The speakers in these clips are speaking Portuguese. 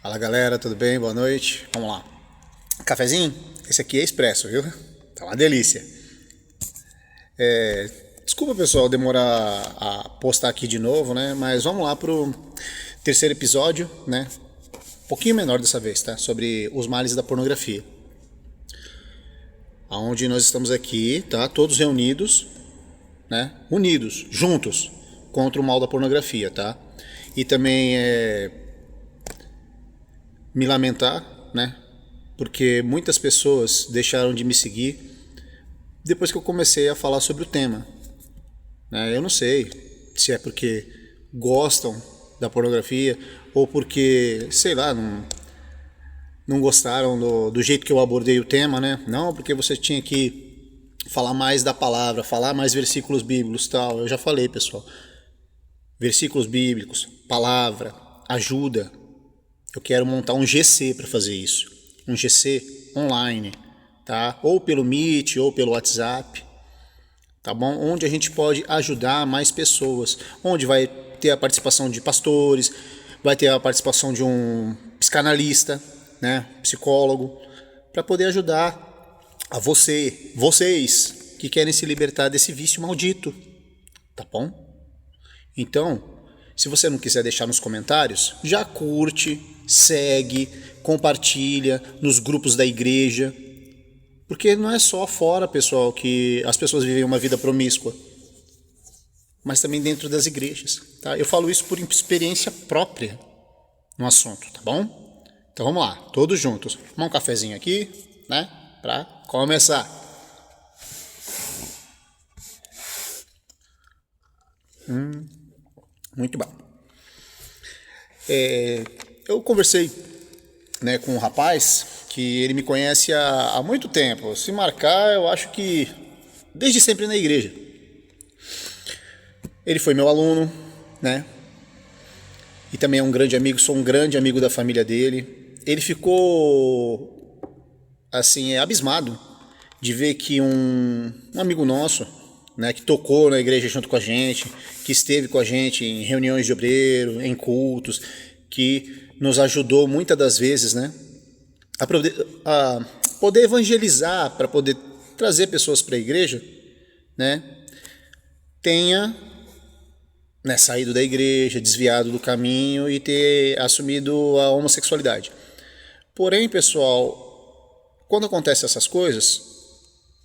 Fala galera, tudo bem? Boa noite. Vamos lá. Cafezinho? Esse aqui é expresso, viu? Tá uma delícia. Desculpa pessoal demorar a postar aqui de novo, né? Mas vamos lá pro terceiro episódio, né? Um pouquinho menor dessa vez, tá? Sobre os males da pornografia. Onde nós estamos aqui, tá? Todos reunidos, né? Unidos, juntos, contra o mal da pornografia, tá? E também me lamentar, né? Porque muitas pessoas deixaram de me seguir depois que eu comecei a falar sobre o tema, né? Eu não sei se é porque gostam da pornografia ou porque, sei lá, não gostaram do jeito que eu abordei o tema, né? Não, porque você tinha que falar mais da palavra, falar mais versículos bíblicos e tal. Eu já falei, pessoal. Versículos bíblicos, palavra, ajuda. Eu quero montar um GC para fazer isso. Um GC online, tá? Ou pelo Meet, ou pelo WhatsApp, tá bom? Onde a gente pode ajudar mais pessoas. Onde vai ter a participação de pastores, vai ter a participação de um psicanalista, né? Psicólogo, para poder ajudar a vocês que querem se libertar desse vício maldito, tá bom? Então, se você não quiser deixar nos comentários, já curte, segue, compartilha nos grupos da igreja. Porque não é só fora, pessoal, que as pessoas vivem uma vida promíscua, mas também dentro das igrejas, tá? Eu falo isso por experiência própria no assunto, tá bom? Então vamos lá, todos juntos. Tomar um cafezinho aqui, né? Pra começar. Muito bom. Eu conversei, né, com um rapaz que ele me conhece há muito tempo. Se marcar, eu acho que desde sempre na igreja. Ele foi meu aluno, né? E também é um grande amigo, sou um grande amigo da família dele. Ele ficou, assim, abismado de ver que um amigo nosso, né, que tocou na igreja junto com a gente, que esteve com a gente em reuniões de obreiro, em cultos, que nos ajudou muitas das vezes, né, a poder evangelizar, para poder trazer pessoas para a igreja, né, tenha, né, saído da igreja, desviado do caminho e ter assumido a homossexualidade. Porém, pessoal, quando acontecem essas coisas,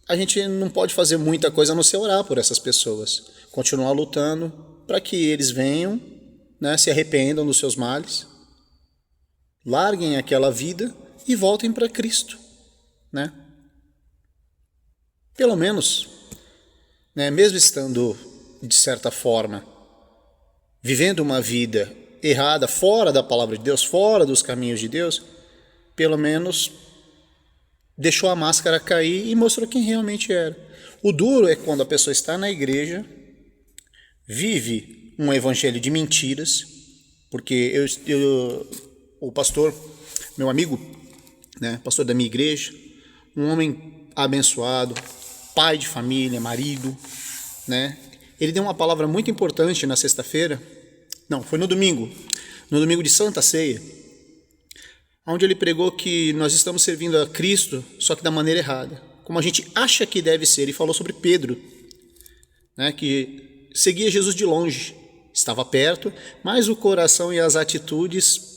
a gente não pode fazer muita coisa a não ser orar por essas pessoas, continuar lutando para que eles venham, né, se arrependam dos seus males, larguem aquela vida e voltem para Cristo, né? Pelo menos, né, mesmo estando, de certa forma, vivendo uma vida errada, fora da palavra de Deus, fora dos caminhos de Deus, pelo menos deixou a máscara cair e mostrou quem realmente era. O duro é quando a pessoa está na igreja, vive um evangelho de mentiras, porque o pastor, meu amigo, né, pastor da minha igreja, um homem abençoado, pai de família, marido, né, ele deu uma palavra muito importante na sexta-feira, não, foi no domingo de Santa Ceia, onde ele pregou que nós estamos servindo a Cristo, só que da maneira errada, como a gente acha que deve ser. Ele falou sobre Pedro, né, que seguia Jesus de longe, estava perto, mas o coração e as atitudes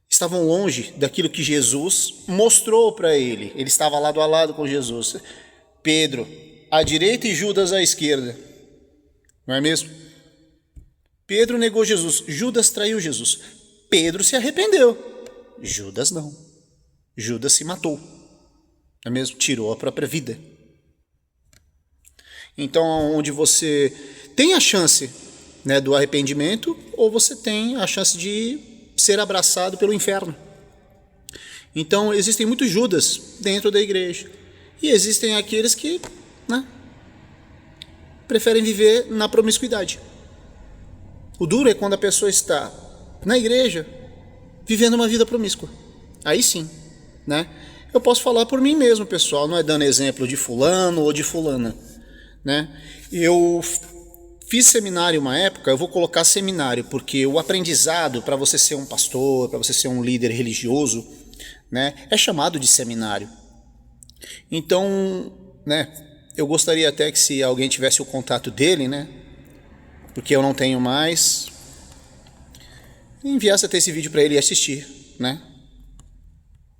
estavam longe daquilo que Jesus mostrou para ele. Ele estava lado a lado com Jesus. Pedro à direita e Judas à esquerda, não é mesmo? Pedro negou Jesus, Judas traiu Jesus. Pedro se arrependeu, Judas não. Judas se matou, não é mesmo? Tirou a própria vida. Então, onde você tem a chance, né, do arrependimento, ou você tem a chance de ser abraçado pelo inferno. Então, existem muitos Judas dentro da igreja. E existem aqueles que, né, preferem viver na promiscuidade. O duro é quando a pessoa está na igreja vivendo uma vida promíscua. Aí sim, né? Eu posso falar por mim mesmo, pessoal, não é dando exemplo de fulano ou de fulana, né? Eu Fiz seminário uma época, eu vou colocar seminário, porque o aprendizado para você ser um pastor, para você ser um líder religioso, né, é chamado de seminário. Então, né, eu gostaria até que se alguém tivesse o contato dele, né, porque eu não tenho mais, enviasse até esse vídeo para ele assistir, né.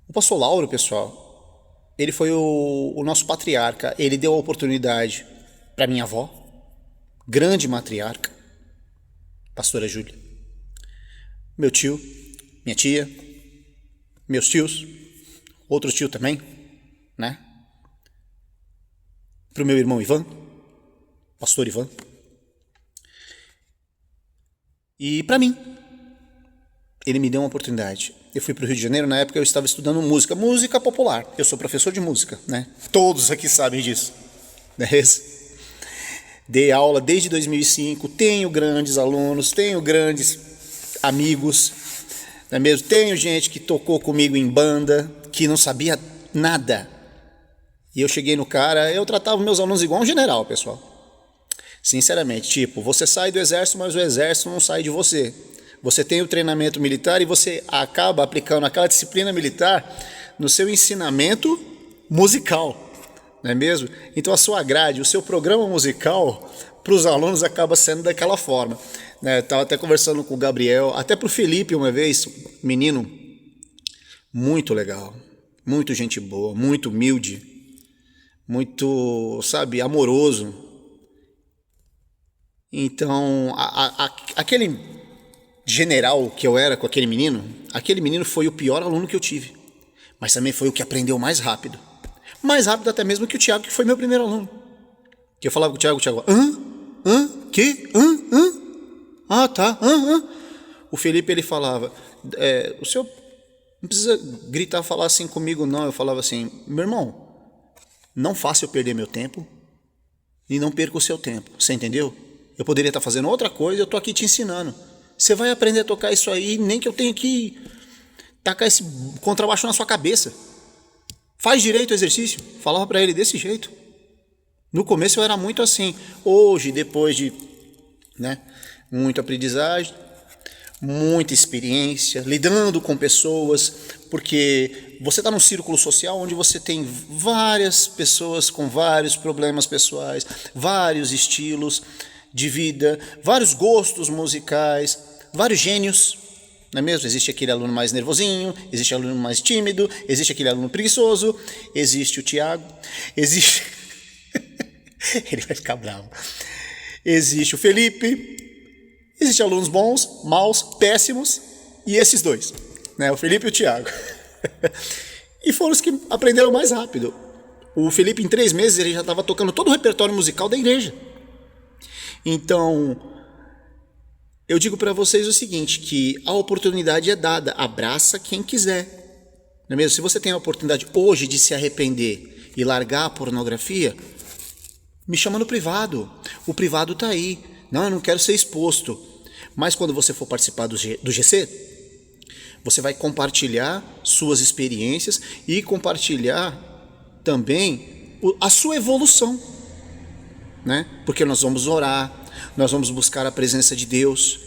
O pastor Lauro, pessoal, ele foi o nosso patriarca, ele deu a oportunidade para minha avó, grande matriarca, pastora Júlia, meu tio, minha tia, meus tios, outro tio também, né? Pro meu irmão Ivan, pastor Ivan. E para mim, ele me deu uma oportunidade. Eu fui pro Rio de Janeiro, na época eu estava estudando música popular. Eu sou professor de música, né? Todos aqui sabem disso. Não é isso? Dei aula desde 2005, tenho grandes alunos, tenho grandes amigos, não é mesmo? Tenho gente que tocou comigo em banda, que não sabia nada. E eu cheguei no cara, eu tratava meus alunos igual um general, pessoal. Sinceramente, tipo, você sai do exército, mas o exército não sai de você. Você tem o treinamento militar e você acaba aplicando aquela disciplina militar no seu ensinamento musical. Não é mesmo? Então a sua grade, o seu programa musical para os alunos acaba sendo daquela forma. Né? Estava até conversando com o Gabriel, até para o Felipe uma vez, menino muito legal, muito gente boa, muito humilde, muito, sabe, amoroso. Então, aquele general que eu era com aquele menino foi o pior aluno que eu tive, mas também foi o que aprendeu mais rápido. Mais rápido até mesmo que o Thiago, que foi meu primeiro aluno. Que eu falava com o Thiago, que? Ah, tá, O Felipe, ele falava, o senhor não precisa gritar, falar assim comigo, não. Eu falava assim, meu irmão, não faça eu perder meu tempo e não perca o seu tempo, você entendeu? Eu poderia estar fazendo outra coisa, eu tô aqui te ensinando. Você vai aprender a tocar isso aí, nem que eu tenha que tacar esse contrabaixo na sua cabeça. Faz direito o exercício. Falava para ele desse jeito. No começo eu era muito assim. Hoje, depois de, né, muita aprendizagem, muita experiência, lidando com pessoas, porque você está num círculo social onde você tem várias pessoas com vários problemas pessoais, vários estilos de vida, vários gostos musicais, vários gênios. Não é mesmo? Existe aquele aluno mais nervosinho, existe aluno mais tímido, existe aquele aluno preguiçoso, existe o Thiago, existe... Ele vai ficar bravo. Existe o Felipe, existe alunos bons, maus, péssimos, e esses dois, né? O Felipe e o Thiago. E foram os que aprenderam mais rápido. O Felipe, em 3 meses, ele já estava tocando todo o repertório musical da igreja. Então... eu digo para vocês o seguinte, que a oportunidade é dada, abraça quem quiser. Não é mesmo? Se você tem a oportunidade hoje de se arrepender e largar a pornografia, me chama no privado. O privado está aí. Não, eu não quero ser exposto. Mas quando você for participar do GC, você vai compartilhar suas experiências e compartilhar também a sua evolução. Né? Porque nós vamos orar, nós vamos buscar a presença de Deus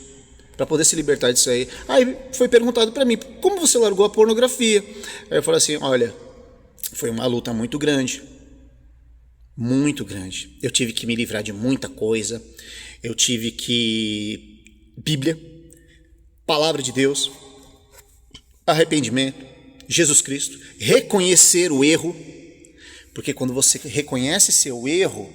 para poder se libertar disso aí. Aí foi perguntado para mim, como você largou a pornografia? Aí eu falei assim, olha, foi uma luta muito grande. Muito grande. Eu tive que me livrar de muita coisa. Eu tive que... Bíblia, Palavra de Deus, arrependimento, Jesus Cristo, reconhecer o erro. Porque quando você reconhece seu erro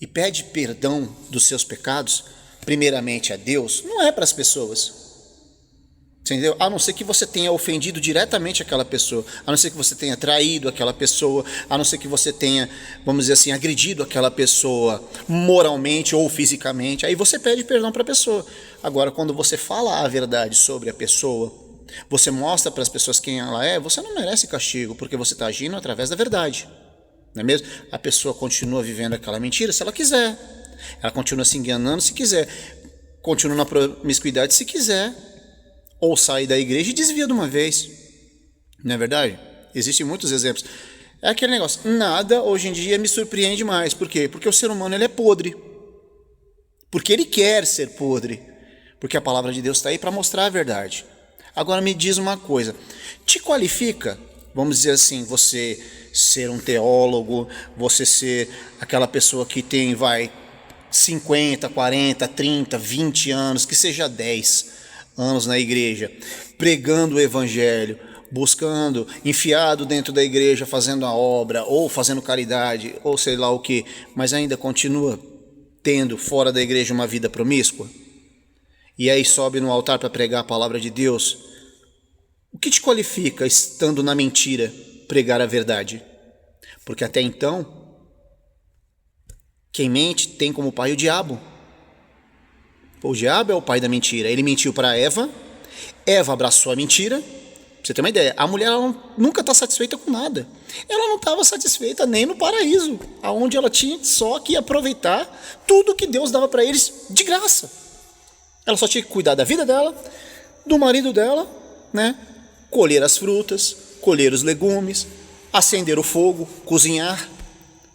e pede perdão dos seus pecados, primeiramente a Deus, não é para as pessoas. Entendeu? A não ser que você tenha ofendido diretamente aquela pessoa, a não ser que você tenha traído aquela pessoa, a não ser que você tenha, vamos dizer assim, agredido aquela pessoa moralmente ou fisicamente, aí você pede perdão para a pessoa. Agora, quando você fala a verdade sobre a pessoa, você mostra para as pessoas quem ela é, você não merece castigo, porque você está agindo através da verdade. Não é mesmo? A pessoa continua vivendo aquela mentira se ela quiser. Ela continua se enganando se quiser. Continua na promiscuidade se quiser. Ou sai da igreja e desvia de uma vez. Não é verdade? Existem muitos exemplos. É aquele negócio. Nada hoje em dia me surpreende mais. Por quê? Porque o ser humano ele é podre. porque ele quer ser podre, porque a palavra de Deus está aí para mostrar a verdade. Agora me diz uma coisa, te qualifica, vamos dizer assim, você ser um teólogo, você ser aquela pessoa que tem, 50, 40, 30, 20 anos, que seja 10 anos na igreja, pregando o evangelho, buscando, enfiado dentro da igreja, fazendo a obra, ou fazendo caridade, ou sei lá o que, mas ainda continua tendo fora da igreja uma vida promíscua, e aí sobe no altar para pregar a palavra de Deus, o que te qualifica, estando na mentira, pregar a verdade? Porque até então, quem mente tem como pai o diabo. O diabo é o pai da mentira. Ele mentiu para Eva, Eva abraçou a mentira. Pra você ter uma ideia, a mulher nunca está satisfeita com nada. Ela não estava satisfeita nem no paraíso, onde ela tinha só que aproveitar tudo que Deus dava para eles de graça. Ela só tinha que cuidar da vida dela, do marido dela, né? Colher as frutas, colher os legumes, acender o fogo, cozinhar,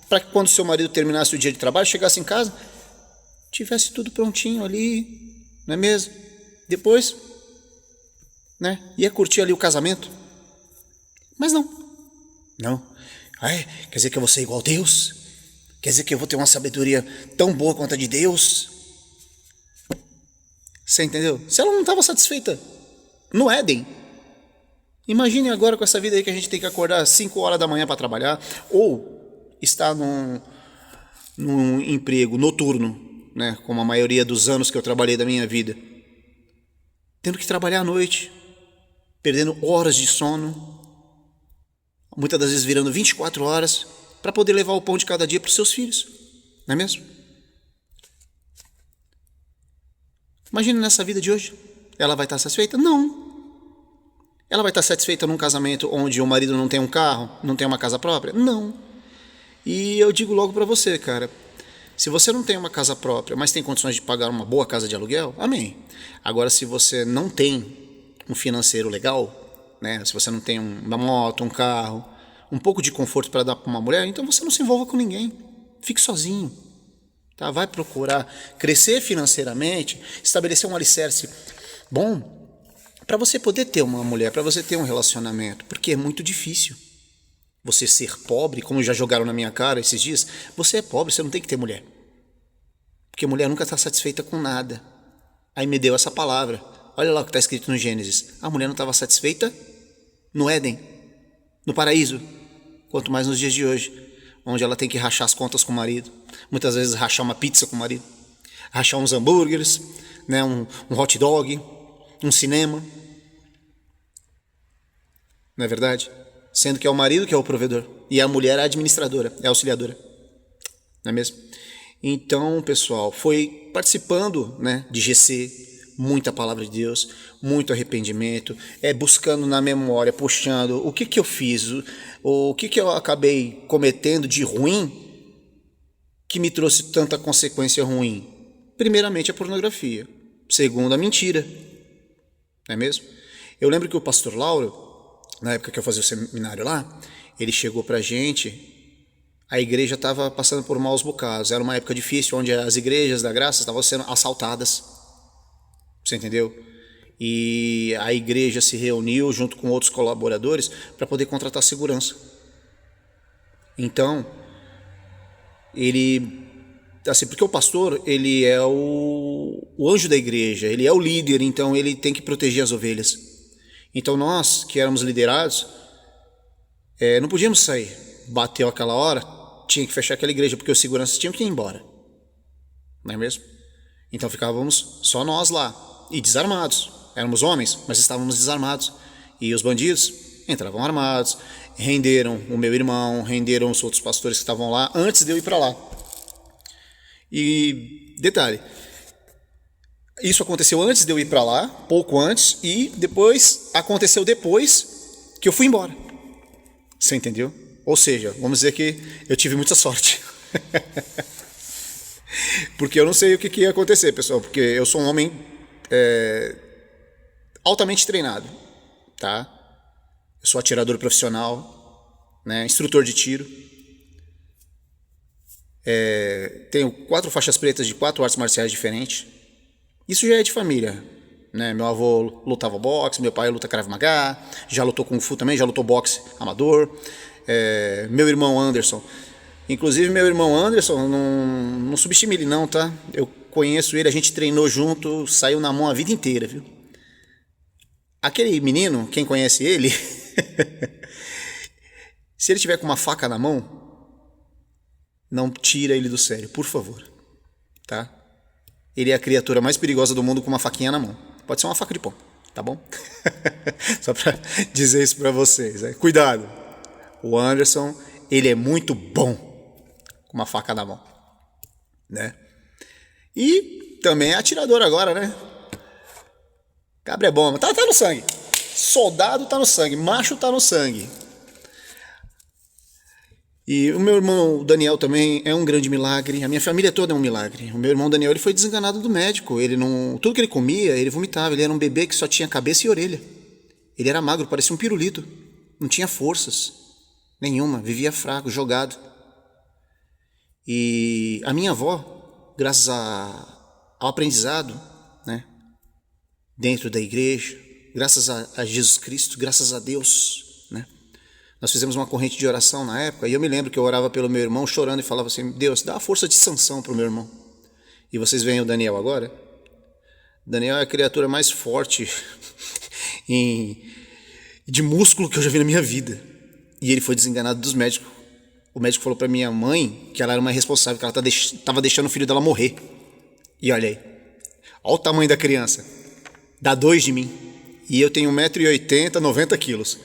para que quando seu marido terminasse o dia de trabalho, chegasse em casa, tivesse tudo prontinho ali, não é mesmo? Depois, né, ia curtir ali o casamento. Mas não. Ai, quer dizer que eu vou ser igual a Deus? Quer dizer que eu vou ter uma sabedoria tão boa quanto a de Deus? Você entendeu? Se ela não estava satisfeita no Éden, imagine agora com essa vida aí que a gente tem que acordar às 5 horas da manhã para trabalhar, ou estar num emprego noturno, né, como a maioria dos anos que eu trabalhei da minha vida, tendo que trabalhar à noite, perdendo horas de sono, muitas das vezes virando 24 horas, para poder levar o pão de cada dia para os seus filhos, não é mesmo? Imagina nessa vida de hoje, ela vai estar satisfeita? Não. Ela vai estar satisfeita num casamento onde o marido não tem um carro, não tem uma casa própria? Não. E eu digo logo para você, cara, se você não tem uma casa própria, mas tem condições de pagar uma boa casa de aluguel, amém. Agora, se você não tem um financeiro legal, né, se você não tem uma moto, um carro, um pouco de conforto para dar para uma mulher, então você não se envolva com ninguém. Fique sozinho. Tá? Vai procurar crescer financeiramente, estabelecer um alicerce bom para você poder ter uma mulher, para você ter um relacionamento, porque é muito difícil. Você ser pobre, como já jogaram na minha cara esses dias, você é pobre, você não tem que ter mulher. Porque mulher nunca está satisfeita com nada. Aí me deu essa palavra. Olha lá o que está escrito no Gênesis. A mulher não estava satisfeita no Éden, no paraíso, quanto mais nos dias de hoje, onde ela tem que rachar as contas com o marido. Muitas vezes rachar uma pizza com o marido, rachar uns hambúrgueres, né, um hot dog, um cinema. Não é verdade? Sendo que é o marido que é o provedor e a mulher é a administradora, é a auxiliadora. Não é mesmo? Então, pessoal, foi participando, né, de GC, muita palavra de Deus, muito arrependimento, buscando na memória, puxando o que eu fiz, o que eu acabei cometendo de ruim que me trouxe tanta consequência ruim. Primeiramente a pornografia, segundo a mentira, não é mesmo? Eu lembro que o pastor Lauro, na época que eu fazia o seminário lá, ele chegou pra gente, a igreja estava passando por maus bocados, era uma época difícil, onde as igrejas da graça estavam sendo assaltadas, você entendeu? E a igreja se reuniu junto com outros colaboradores para poder contratar segurança. Então, ele, assim, porque o pastor, ele é o anjo da igreja, ele é o líder, então ele tem que proteger as ovelhas. Então nós, que éramos liderados, não podíamos sair. Bateu aquela hora, tinha que fechar aquela igreja, porque os seguranças tinham que ir embora. Não é mesmo? Então ficávamos só nós lá, e desarmados. Éramos homens, mas estávamos desarmados. E os bandidos entravam armados, renderam o meu irmão, renderam os outros pastores que estavam lá, antes de eu ir para lá. E detalhe, isso aconteceu antes de eu ir para lá, pouco antes, e depois aconteceu depois que eu fui embora. Você entendeu? Ou seja, vamos dizer que eu tive muita sorte. Porque eu não sei o que ia acontecer, pessoal, porque eu sou um homem altamente treinado, tá? Eu sou atirador profissional, né? Instrutor de tiro. Tenho 4 faixas pretas de 4 artes marciais diferentes. Isso já é de família, né? Meu avô lutava boxe, meu pai luta Krav Maga, já lutou Kung Fu também, já lutou boxe amador. Meu irmão Anderson. Inclusive, meu irmão Anderson, não subestime ele não, tá? Eu conheço ele, a gente treinou junto, saiu na mão a vida inteira, viu? Aquele menino, quem conhece ele, se ele tiver com uma faca na mão, não tira ele do sério, por favor, tá? Ele é a criatura mais perigosa do mundo com uma faquinha na mão. Pode ser uma faca de pão, tá bom? Só pra dizer isso pra vocês, né? Cuidado, o Anderson, ele é muito bom com uma faca na mão, né? E também é atirador agora, né? Cabra é bom, tá no sangue. Soldado tá no sangue, macho tá no sangue. E o meu irmão Daniel também é um grande milagre. A minha família toda é um milagre. O meu irmão Daniel, ele foi desenganado do médico. Ele não, tudo que ele comia, ele vomitava. Ele era um bebê que só tinha cabeça e orelha. Ele era magro, parecia um pirulito. Não tinha forças nenhuma, vivia fraco, jogado. E a minha avó, graças ao aprendizado, né, dentro da igreja, graças a Jesus Cristo, graças a Deus, né, nós fizemos uma corrente de oração na época, e eu me lembro que eu orava pelo meu irmão chorando e falava assim: Deus, dá a força de Sansão para o meu irmão. E vocês veem o Daniel agora? Daniel é a criatura mais forte de músculo que eu já vi na minha vida. E ele foi desenganado dos médicos. O médico falou pra minha mãe que ela era uma irresponsável, que ela tava deixando o filho dela morrer. E olha aí. Olha o tamanho da criança. Dá 2 de mim. E eu tenho 1,80 m, 90 quilos.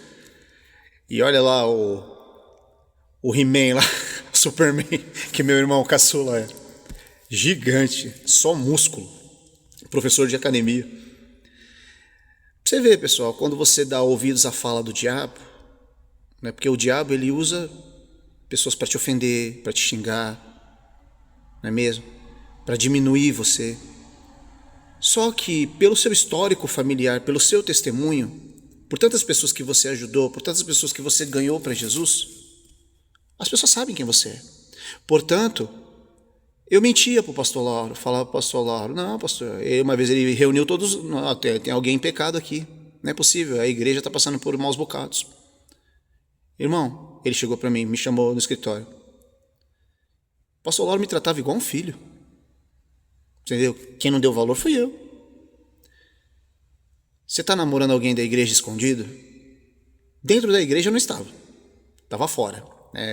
E olha lá o He-Man lá, Superman, que meu irmão caçula é. Gigante, só músculo. Professor de academia. Pra você ver, pessoal, quando você dá ouvidos à fala do diabo, né, porque o diabo ele usa pessoas para te ofender, para te xingar, não é mesmo? Para diminuir você. Só que pelo seu histórico familiar, pelo seu testemunho, por tantas pessoas que você ajudou, por tantas pessoas que você ganhou para Jesus, as pessoas sabem quem você é. Portanto, eu mentia pro pastor Lauro, falava pro pastor Lauro: não, pastor, uma vez ele reuniu todos, não, tem alguém em pecado aqui, não é possível, a igreja está passando por maus bocados. Irmão, ele chegou para mim, me chamou no escritório. O pastor Lauro me tratava igual um filho. Entendeu? Quem não deu valor fui eu. Você está namorando alguém da igreja escondido? Dentro da igreja eu não estava. Estava fora.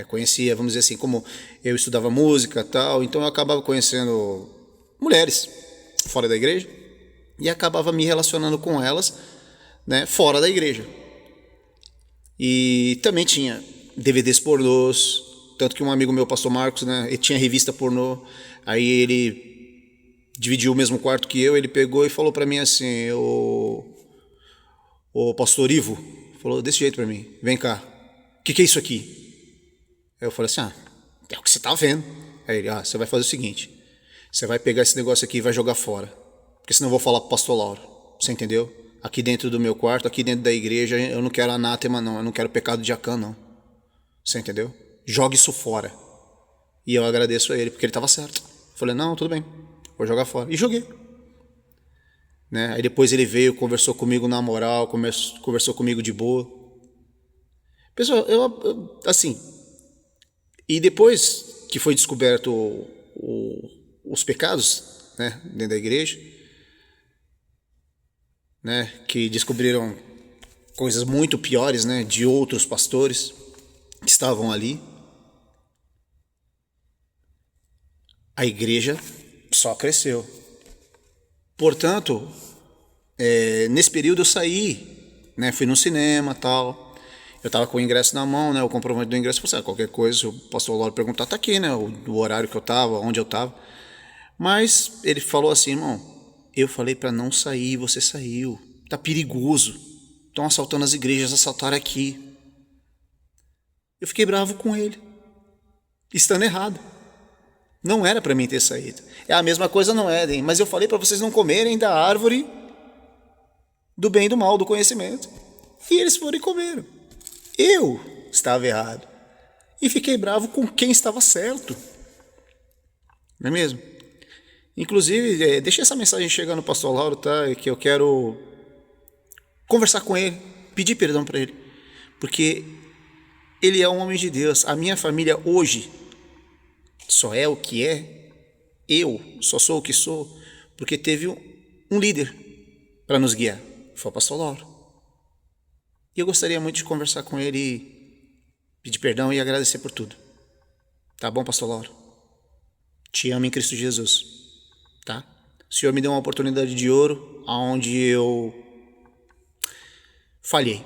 Conhecia, vamos dizer assim, como eu estudava música e tal, então eu acabava conhecendo mulheres fora da igreja e acabava me relacionando com elas, né, fora da igreja. E também tinha DVDs pornôs, tanto que um amigo meu, pastor Marcos, né, ele tinha revista pornô, aí ele dividiu o mesmo quarto que eu, ele pegou e falou pra mim assim: o pastor Ivo, falou desse jeito pra mim: vem cá, o que é isso aqui? Aí eu falei assim: é o que você tá vendo. Aí ele: você vai fazer o seguinte, você vai pegar esse negócio aqui e vai jogar fora, porque senão eu vou falar pro pastor Lauro, você entendeu? Aqui dentro do meu quarto, aqui dentro da igreja, eu não quero anátema não, eu não quero pecado de Acã não, você entendeu? Jogue isso fora. E eu agradeço a ele, porque ele estava certo. Falei: não, tudo bem, vou jogar fora. E joguei. Né? Aí depois ele veio, conversou comigo na moral, conversou comigo de boa. Pessoal, eu assim, e depois que foi descoberto os pecados, né, dentro da igreja, né, que descobriram coisas muito piores, né, de outros pastores que estavam ali, a igreja só cresceu. Portanto, nesse período eu saí, né, fui no cinema, tal. Eu estava com o ingresso na mão, né, o comprovante do ingresso. Eu falei: qualquer coisa, se o pastor Lauro perguntar, tá aqui, né, o horário que eu estava, onde eu estava. Mas ele falou assim: irmão, eu falei para não sair, você saiu. Tá perigoso. Estão assaltando as igrejas, assaltaram aqui. Eu fiquei bravo com ele, estando errado. Não era para mim ter saído. É a mesma coisa no Éden, mas eu falei para vocês não comerem da árvore do bem e do mal, do conhecimento. E eles foram e comeram. Eu estava errado. E fiquei bravo com quem estava certo. Não é mesmo? Inclusive, deixa essa mensagem chegar no pastor Lauro, tá? Que eu quero conversar com ele, pedir perdão para ele, porque ele é um homem de Deus. A minha família hoje só é o que é, eu só sou o que sou, porque teve um líder para nos guiar, foi o pastor Lauro. E eu gostaria muito de conversar com ele e pedir perdão e agradecer por tudo. Tá bom, pastor Lauro? Te amo em Cristo Jesus, tá? O Senhor me deu uma oportunidade de ouro, onde eu falhei,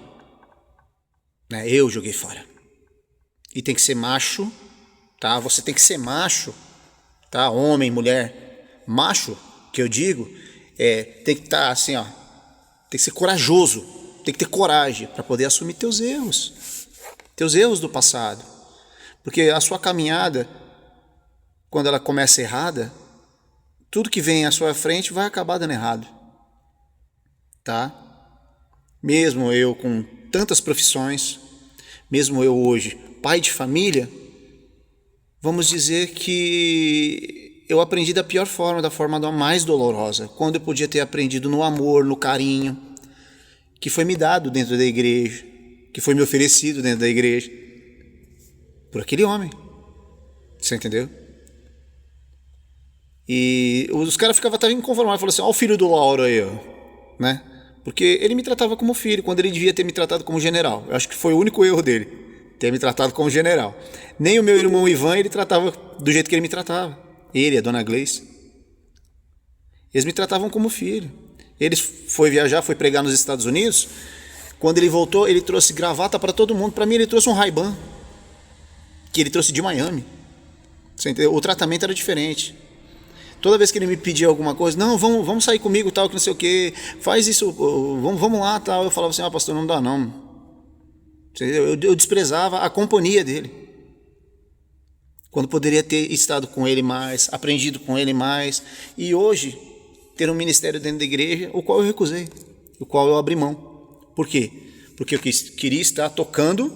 né? Eu joguei fora. E tem que ser macho, tá? Você tem que ser macho, tá? Homem, mulher, macho, que eu digo, tem que estar assim, ó, tem que ser corajoso, tem que ter coragem para poder assumir teus erros do passado, porque a sua caminhada, quando ela começa errada, tudo que vem à sua frente vai acabar dando errado, tá? Mesmo eu com tantas profissões, mesmo eu hoje pai de família, vamos dizer que eu aprendi da pior forma, da forma mais dolorosa, quando eu podia ter aprendido no amor, no carinho, que foi me dado dentro da igreja, que foi me oferecido dentro da igreja, por aquele homem. Você entendeu? E os caras ficavam até inconformados, falaram assim, ó o filho do Lauro aí, ó, né? Porque ele me tratava como filho, quando ele devia ter me tratado como general. Eu acho que foi o único erro dele, ter me tratado como general. Nem o meu irmão Ivan ele tratava do jeito que ele me tratava. Ele, a dona Gleice. Eles me tratavam como filho. Ele foi viajar, foi pregar nos Estados Unidos. Quando ele voltou, ele trouxe gravata para todo mundo. Para mim, ele trouxe um Ray-Ban, que ele trouxe de Miami. Você entendeu? O tratamento era diferente. Toda vez que ele me pedia alguma coisa, não, vamos sair comigo, tal, que não sei o que, faz isso, vamos lá, tal. Eu falava assim, pastor, não dá não. Eu desprezava a companhia dele. Quando poderia ter estado com ele mais, aprendido com ele mais. E hoje, ter um ministério dentro da igreja, o qual eu recusei, o qual eu abri mão. Por quê? Porque eu queria estar tocando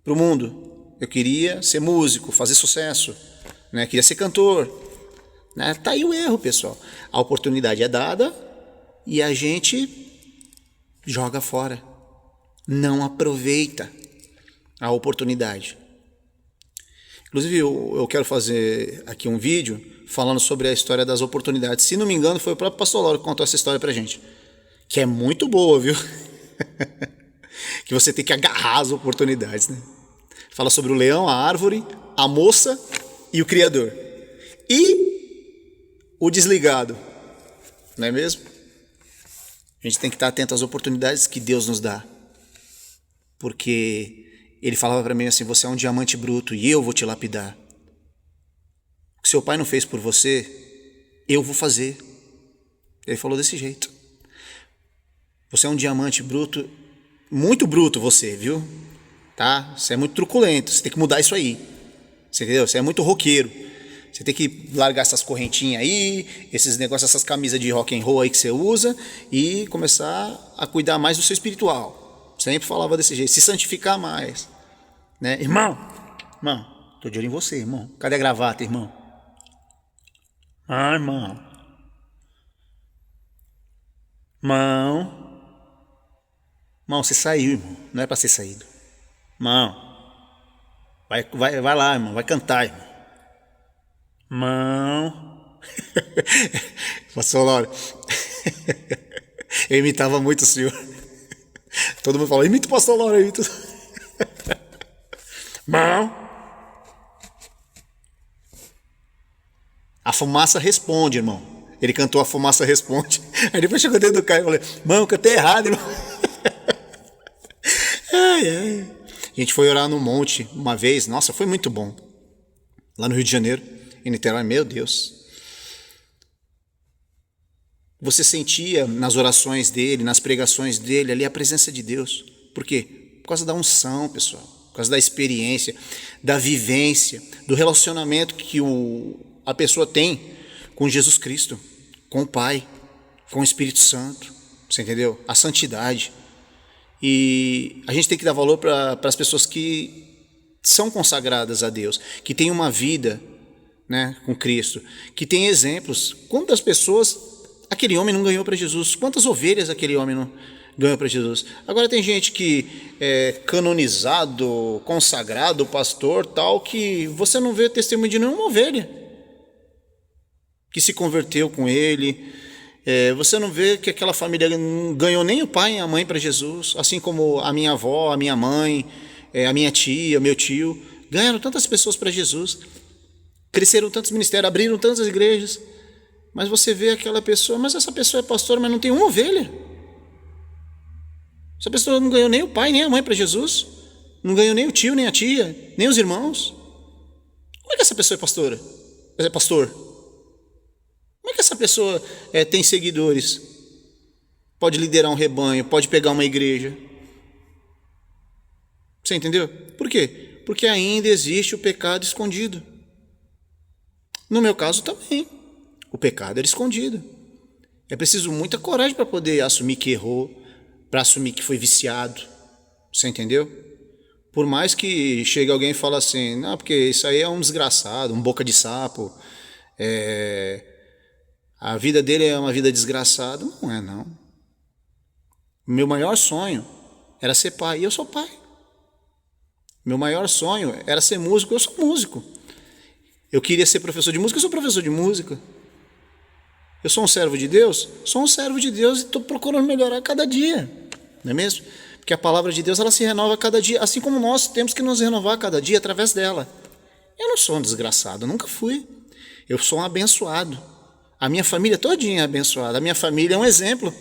para o mundo. Eu queria ser músico, fazer sucesso, né? Queria ser cantor. Né? Tá aí o erro, pessoal. A oportunidade é dada e a gente joga fora. Não aproveita a oportunidade. Inclusive, eu quero fazer aqui um vídeo falando sobre a história das oportunidades. Se não me engano, foi o próprio pastor Lauro que contou essa história pra gente. Que é muito boa, viu? Que você tem que agarrar as oportunidades, né? Fala sobre o leão, a árvore, a moça e o Criador. E o desligado, não é mesmo? A gente tem que estar atento às oportunidades que Deus nos dá. Porque ele falava para mim assim, você é um diamante bruto e eu vou te lapidar. O que seu pai não fez por você, eu vou fazer. Ele falou desse jeito. Você é um diamante bruto, muito bruto você, viu? Tá? Você é muito truculento, você tem que mudar isso aí. Você entendeu? Você é muito roqueiro. Você tem que largar essas correntinhas aí, esses negócios, essas camisas de rock and roll aí que você usa e começar a cuidar mais do seu espiritual. Sempre falava desse jeito, se santificar mais, né? Irmão, tô de olho em você, irmão. Cadê a gravata, irmão? Irmão. Irmão, você saiu, irmão. Não é pra ser saído. Irmão, vai lá, irmão, vai cantar, irmão. Pastor Lauro. Eu imitava muito o senhor. Todo mundo fala, imita o pastor Lauro, imita. A fumaça responde, irmão. Ele cantou A Fumaça Responde. Aí depois chegou dentro do carro e falei, eu cantei errado, irmão. A gente foi orar no monte uma vez, nossa, foi muito bom. Lá no Rio de Janeiro, em Niterói, meu Deus. Você sentia nas orações dele, nas pregações dele, ali a presença de Deus. Por quê? Por causa da unção, pessoal. Por causa da experiência, da vivência, do relacionamento que a pessoa tem com Jesus Cristo, com o Pai, com o Espírito Santo. Você entendeu? A santidade. E a gente tem que dar valor para as pessoas que são consagradas a Deus, que têm uma vida, né, com Cristo, que tem exemplos. Quantas pessoas aquele homem não ganhou para Jesus? Quantas ovelhas aquele homem não ganhou para Jesus? Agora tem gente que é canonizado, consagrado, pastor, tal, que você não vê testemunho de nenhuma ovelha que se converteu com ele. Você não vê que aquela família não ganhou nem o pai e a mãe para Jesus, assim como a minha avó, a minha mãe, a minha tia, meu tio, ganharam tantas pessoas para Jesus, cresceram tantos ministérios, abriram tantas igrejas, mas você vê aquela pessoa, mas essa pessoa é pastora, mas não tem uma ovelha. Essa pessoa não ganhou nem o pai, nem a mãe para Jesus, não ganhou nem o tio, nem a tia, nem os irmãos. Como é que essa pessoa é pastora? É pastor? Como é que essa pessoa tem seguidores? Pode liderar um rebanho, pode pegar uma igreja. Você entendeu? Por quê? Porque ainda existe o pecado escondido. No meu caso também. O pecado era escondido. É preciso muita coragem para poder assumir que errou, para assumir que foi viciado. Você entendeu? Por mais que chegue alguém e fale assim, não, porque isso aí é um desgraçado, um boca de sapo, a vida dele é uma vida desgraçada. Não é, não. Meu maior sonho era ser pai, e eu sou pai. Meu maior sonho era ser músico, eu sou músico. Eu queria ser professor de música, eu sou professor de música. Eu sou um servo de Deus? Sou um servo de Deus e estou procurando melhorar a cada dia. Não é mesmo? Porque a palavra de Deus ela se renova a cada dia, assim como nós temos que nos renovar a cada dia através dela. Eu não sou um desgraçado, eu nunca fui. Eu sou um abençoado. A minha família todinha é abençoada. A minha família é um exemplo.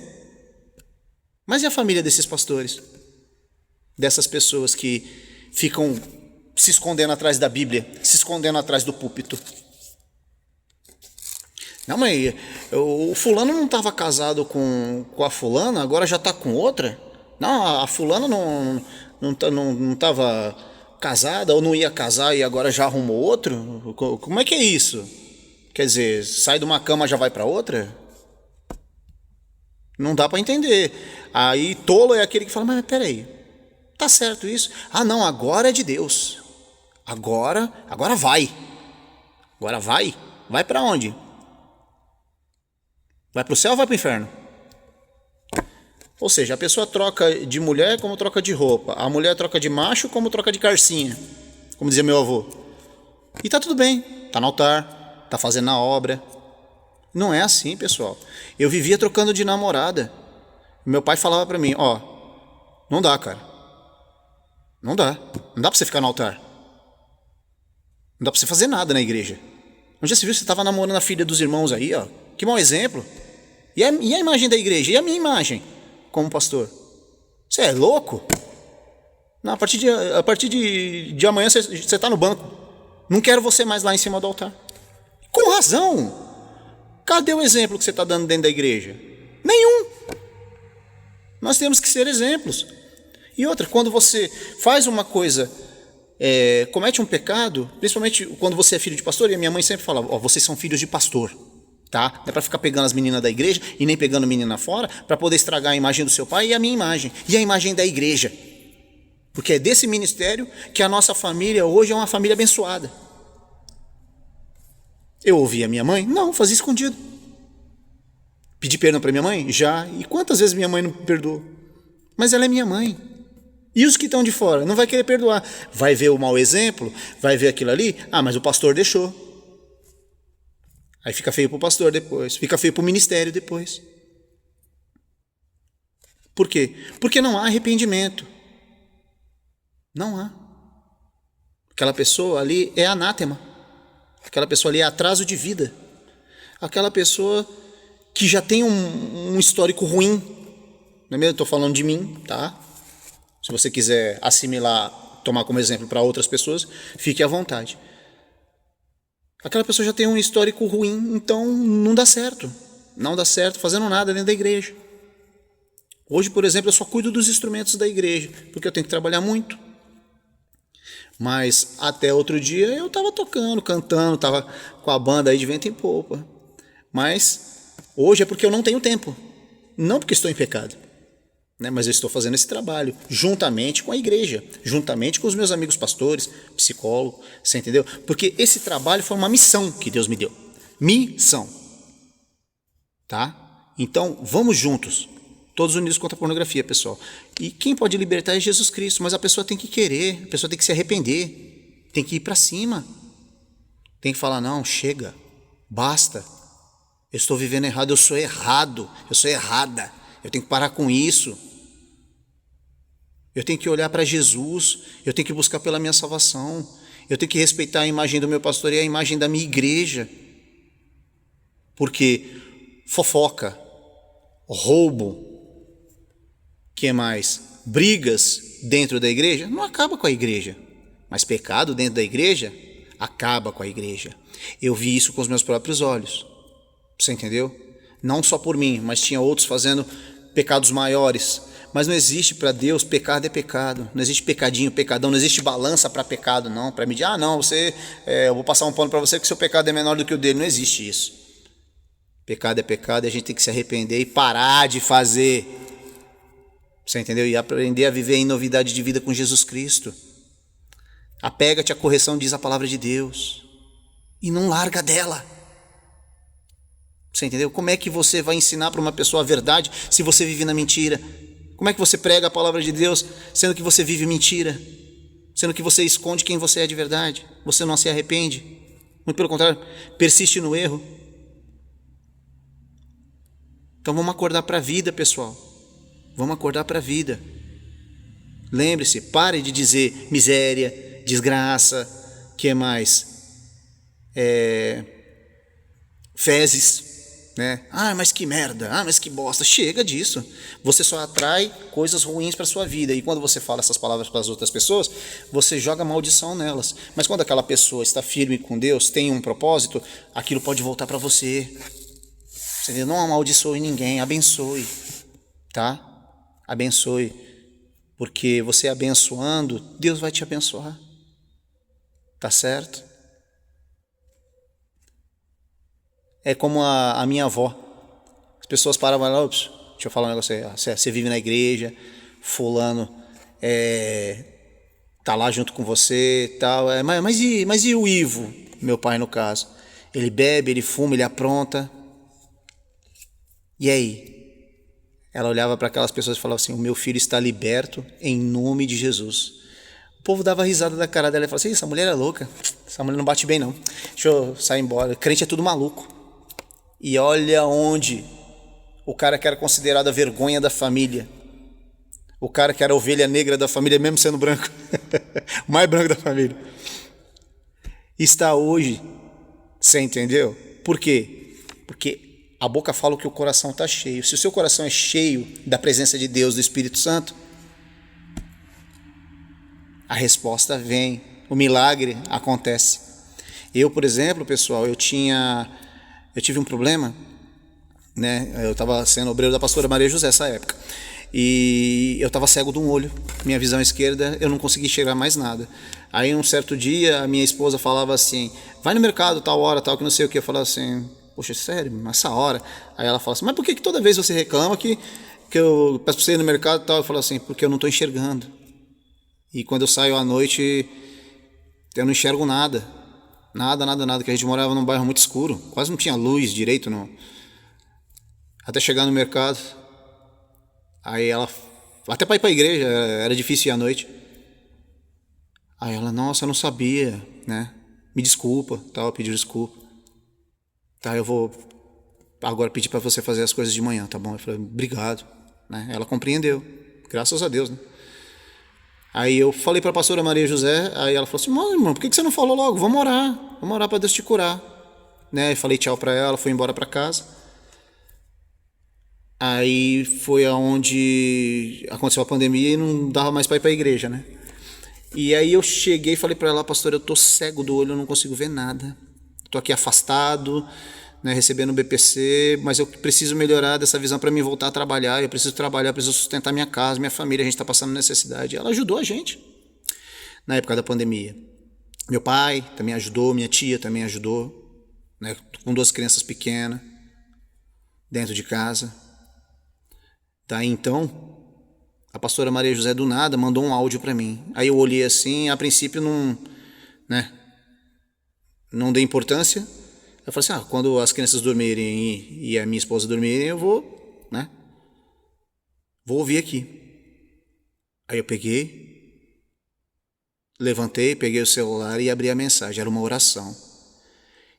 Mas e a família desses pastores? Dessas pessoas que ficam se escondendo atrás da Bíblia, se escondendo atrás do púlpito. Não, mas o fulano não estava casado com a fulana, agora já está com outra? Não, a fulana não estava casada ou não ia casar e agora já arrumou outro? Como é que é isso? Quer dizer, sai de uma cama já vai para outra? Não dá para entender. Aí tolo é aquele que fala, mas peraí, tá certo isso? Ah não, agora é de Deus. Agora vai. Agora vai. Vai para onde? Vai para o céu ou vai para o inferno? Ou seja, a pessoa troca de mulher como troca de roupa. A mulher troca de macho como troca de carcinha. Como dizia meu avô. E tá tudo bem. Tá no altar. Tá fazendo a obra. Não é assim, pessoal. Eu vivia trocando de namorada. Meu pai falava para mim, ó, não dá, cara. Não dá. Não dá para você ficar no altar. Não dá para você fazer nada na igreja. Onde já se viu, você estava namorando a filha dos irmãos aí, ó. Que mau exemplo. E a imagem da igreja? E a minha imagem como pastor? Você é louco? Não, a partir de amanhã você está no banco. Não quero você mais lá em cima do altar. Com razão. Cadê o exemplo que você está dando dentro da igreja? Nenhum. Nós temos que ser exemplos. E outra, quando você faz uma coisa, comete um pecado, principalmente quando você é filho de pastor, e a minha mãe sempre falava, ó, vocês são filhos de pastor. Tá? Não é para ficar pegando as meninas da igreja e nem pegando menina fora para poder estragar a imagem do seu pai e a minha imagem e a imagem da igreja, porque é desse ministério que a nossa família hoje é uma família abençoada. Eu ouvi a minha mãe? Não, fazia escondido. Pedi perdão para minha mãe? Já. E quantas vezes minha mãe não perdoou? Mas ela é minha mãe. E os que estão de fora? Não vai querer perdoar. Vai ver o mau exemplo? Vai ver aquilo ali? Ah, mas o pastor deixou. Aí fica feio para o pastor depois, fica feio para o ministério depois. Por quê? Porque não há arrependimento. Não há. Aquela pessoa ali é anátema. Aquela pessoa ali é atraso de vida. Aquela pessoa que já tem um histórico ruim. Não é mesmo? Estou falando de mim, tá? Se você quiser assimilar, tomar como exemplo para outras pessoas, fique à vontade. Aquela pessoa já tem um histórico ruim, então não dá certo. Não dá certo fazendo nada dentro da igreja. Hoje, por exemplo, eu só cuido dos instrumentos da igreja, porque eu tenho que trabalhar muito. Mas até outro dia eu estava tocando, cantando, estava com a banda aí de vento em popa. Mas hoje é porque eu não tenho tempo, não porque estou em pecado. né? Mas eu estou fazendo esse trabalho juntamente com a igreja, juntamente com os meus amigos pastores, psicólogo, você entendeu? Porque esse trabalho foi uma missão que Deus me deu. Missão. Tá? Então, vamos juntos. Todos unidos contra a pornografia, pessoal. E quem pode libertar é Jesus Cristo, mas a pessoa tem que querer, a pessoa tem que se arrepender, tem que ir para cima. Tem que falar, não, chega, basta. Eu estou vivendo errado, eu sou errado, eu sou errada. Eu tenho que parar com isso. Eu tenho que olhar para Jesus, eu tenho que buscar pela minha salvação. Eu tenho que respeitar a imagem do meu pastor e a imagem da minha igreja. Porque fofoca, roubo, que mais? Brigas dentro da igreja não acaba com a igreja, mas pecado dentro da igreja acaba com a igreja. Eu vi isso com os meus próprios olhos, você entendeu? Não só por mim, mas tinha outros fazendo pecados maiores. Mas não existe para Deus, pecado é pecado, não existe pecadinho, pecadão, não existe balança para pecado não, para medir, não, eu vou passar um pano para você que seu pecado é menor do que o dele, não existe isso. Pecado é pecado e a gente tem que se arrepender e parar de fazer. Você entendeu? E aprender a viver em novidade de vida com Jesus Cristo. Apega-te à correção, diz a palavra de Deus. E não larga dela. Você entendeu? Como é que você vai ensinar para uma pessoa a verdade se você vive na mentira? Como é que você prega a palavra de Deus sendo que você vive mentira? Sendo que você esconde quem você é de verdade? Você não se arrepende? Muito pelo contrário, persiste no erro. Então vamos acordar para a vida, pessoal. Vamos acordar para a vida. Lembre-se, pare de dizer miséria, desgraça, que mais? Fezes, né? Mas que merda, mas que bosta. Chega disso. Você só atrai coisas ruins para sua vida. E quando você fala essas palavras para as outras pessoas, você joga maldição nelas. Mas quando aquela pessoa está firme com Deus, tem um propósito, aquilo pode voltar para você. Você entendeu? Não amaldiçoe ninguém, abençoe, tá? Abençoe, porque você abençoando, Deus vai te abençoar, tá certo? É como a minha avó, as pessoas paravam lá, deixa eu falar um negócio aí, você vive na igreja, fulano tá lá junto com você e tal, mas e o Ivo, meu pai no caso, ele bebe, ele fuma, ele apronta, e aí? Ela olhava para aquelas pessoas e falava assim, o meu filho está liberto em nome de Jesus. O povo dava risada da cara dela e falava assim, essa mulher é louca, essa mulher não bate bem não, deixa eu sair embora, crente é tudo maluco. E olha onde o cara que era considerado a vergonha da família, o cara que era a ovelha negra da família, mesmo sendo branco, o mais branco da família, está hoje, você entendeu? Por quê? Porque a boca fala que o coração está cheio. Se o seu coração é cheio da presença de Deus, do Espírito Santo, a resposta vem, o milagre acontece. Eu, por exemplo, pessoal, eu tive um problema, né? Eu estava sendo obreiro da pastora Maria José nessa época. E eu estava cego de um olho, minha visão esquerda, eu não conseguia enxergar mais nada. Aí um certo dia a minha esposa falava assim, vai no mercado tal hora, tal, que não sei o que. Eu falava assim, poxa, sério, essa hora? Aí ela fala assim, mas por que toda vez você reclama que eu peço para você ir no mercado e tal? Eu falo assim, porque eu não estou enxergando. E quando eu saio à noite, eu não enxergo nada. Nada, que a gente morava num bairro muito escuro, quase não tinha luz direito, não. Até chegar no mercado. Aí ela, até para ir para a igreja, era difícil ir à noite. Aí ela, nossa, eu não sabia, né? Me desculpa, tal, pediu desculpa. Tá, eu vou agora pedir para você fazer as coisas de manhã, tá bom? Eu falei, obrigado, né? Ela compreendeu, graças a Deus, né? Aí eu falei para a pastora Maria José, aí ela falou assim, mano, irmão, por que você não falou logo? Vamos orar para Deus te curar, né? Eu falei tchau para ela, fui embora para casa. Aí foi aonde aconteceu a pandemia e não dava mais para ir para a igreja, né? E aí eu cheguei e falei para ela, pastora, eu tô cego do olho, eu não consigo ver nada. Tô aqui afastado, né, recebendo o BPC, mas eu preciso melhorar dessa visão para mim voltar a trabalhar. Eu preciso trabalhar, preciso sustentar minha casa, minha família, a gente está passando necessidade. Ela ajudou a gente na época da pandemia. Meu pai também ajudou, minha tia também ajudou, né, com 2 crianças pequenas dentro de casa. Tá, então, a pastora Maria José do nada mandou um áudio para mim. Aí eu olhei assim, a princípio não, né, não dei importância. Eu falei assim, quando as crianças dormirem e a minha esposa dormirem, eu vou, né, vou ouvir aqui. Aí eu peguei, levantei, peguei o celular e abri a mensagem, era uma oração.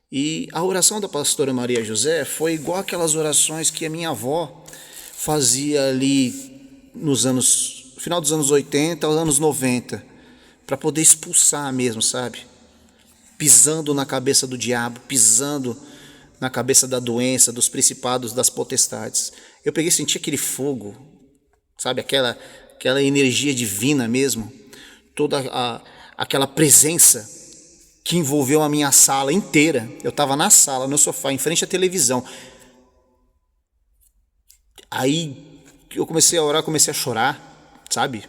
E a oração da pastora Maria José foi igual aquelas orações que a minha avó fazia ali final dos anos 80 aos anos 90, para poder expulsar mesmo, sabe? Pisando na cabeça do diabo, pisando na cabeça da doença, dos principados, das potestades. Eu peguei e senti aquele fogo, sabe? Aquela energia divina mesmo, aquela presença que envolveu a minha sala inteira. Eu estava na sala, no sofá, em frente à televisão. Aí eu comecei a orar, comecei a chorar, sabe?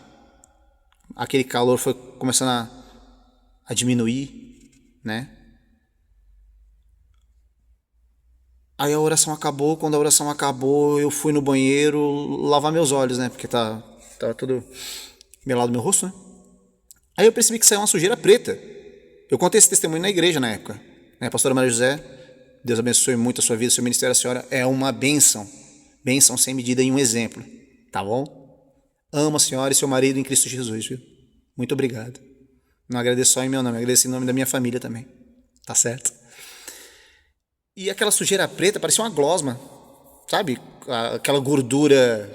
Aquele calor foi começando a diminuir, né? Aí a oração acabou. Quando a oração acabou, eu fui no banheiro lavar meus olhos, né? Porque tava tudo melado no meu rosto, né? Aí eu percebi que saiu uma sujeira preta. Eu contei esse testemunho na igreja na época, né? Pastora Maria José, Deus abençoe muito a sua vida, seu ministério. A senhora é uma bênção, bênção sem medida e um exemplo, tá bom? Amo a senhora e seu marido em Cristo Jesus, viu? Muito obrigado. Não agradeço só em meu nome, agradeço em nome da minha família também, tá certo? E aquela sujeira preta parecia uma glosma, sabe? Aquela gordura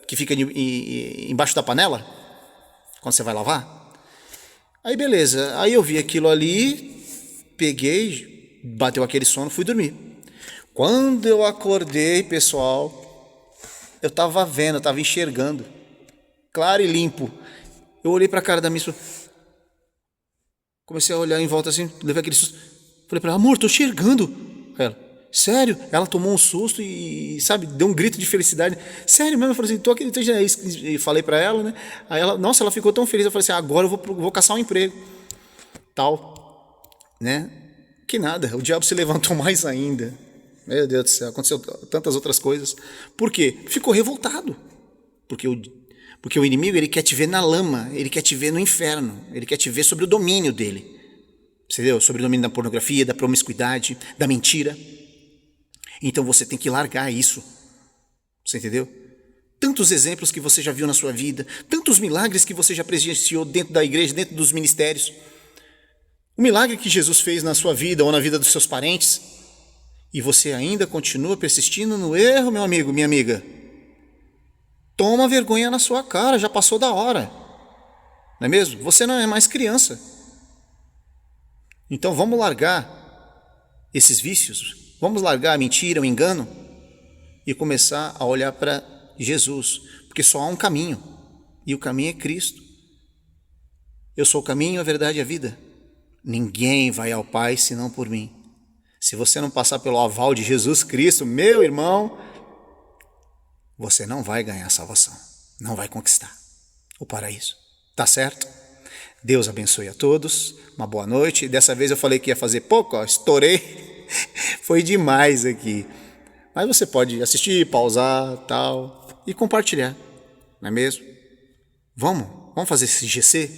que fica embaixo da panela, quando você vai lavar. Aí beleza, aí eu vi aquilo ali, peguei, bateu aquele sono, fui dormir. Quando eu acordei, pessoal, eu estava vendo, eu estava enxergando, claro e limpo. Eu olhei para a cara da minha esposa, comecei a olhar em volta assim, levei aquele susto. Falei para ela, amor, tô enxergando. Ela, sério? Ela tomou um susto e, sabe, deu um grito de felicidade. Sério mesmo? Eu falei assim, tô acreditando. E falei para ela, né? Aí ela, nossa, ela ficou tão feliz. Eu falei assim, agora eu vou caçar um emprego. Tal, né? Que nada, o diabo se levantou mais ainda. Meu Deus do céu, aconteceu tantas outras coisas. Por quê? Ficou revoltado. Porque o inimigo, ele quer te ver na lama, ele quer te ver no inferno, ele quer te ver sobre o domínio dele. Você entendeu? Sobre o domínio da pornografia, da promiscuidade, da mentira. Então você tem que largar isso. Você entendeu? Tantos exemplos que você já viu na sua vida, tantos milagres que você já presenciou dentro da igreja, dentro dos ministérios. O milagre que Jesus fez na sua vida ou na vida dos seus parentes, e você ainda continua persistindo no erro, meu amigo, minha amiga. Toma vergonha na sua cara, já passou da hora. Não é mesmo? Você não é mais criança. Então vamos largar esses vícios, vamos largar a mentira, o engano e começar a olhar para Jesus, porque só há um caminho, e o caminho é Cristo. Eu sou o caminho, a verdade e a vida. Ninguém vai ao Pai senão por mim. Se você não passar pelo aval de Jesus Cristo, meu irmão, você não vai ganhar a salvação, não vai conquistar o paraíso. Tá certo? Deus abençoe a todos, uma boa noite. Dessa vez eu falei que ia fazer pouco, estourei, foi demais aqui. Mas você pode assistir, pausar, tal, e compartilhar, não é mesmo? Vamos fazer esse GC,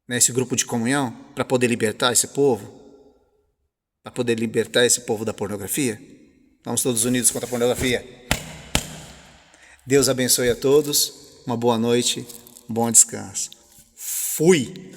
né, esse grupo de comunhão, para poder libertar esse povo, para poder libertar esse povo da pornografia. Vamos todos unidos contra a pornografia. Deus abençoe a todos, uma boa noite, um bom descanso. Fui!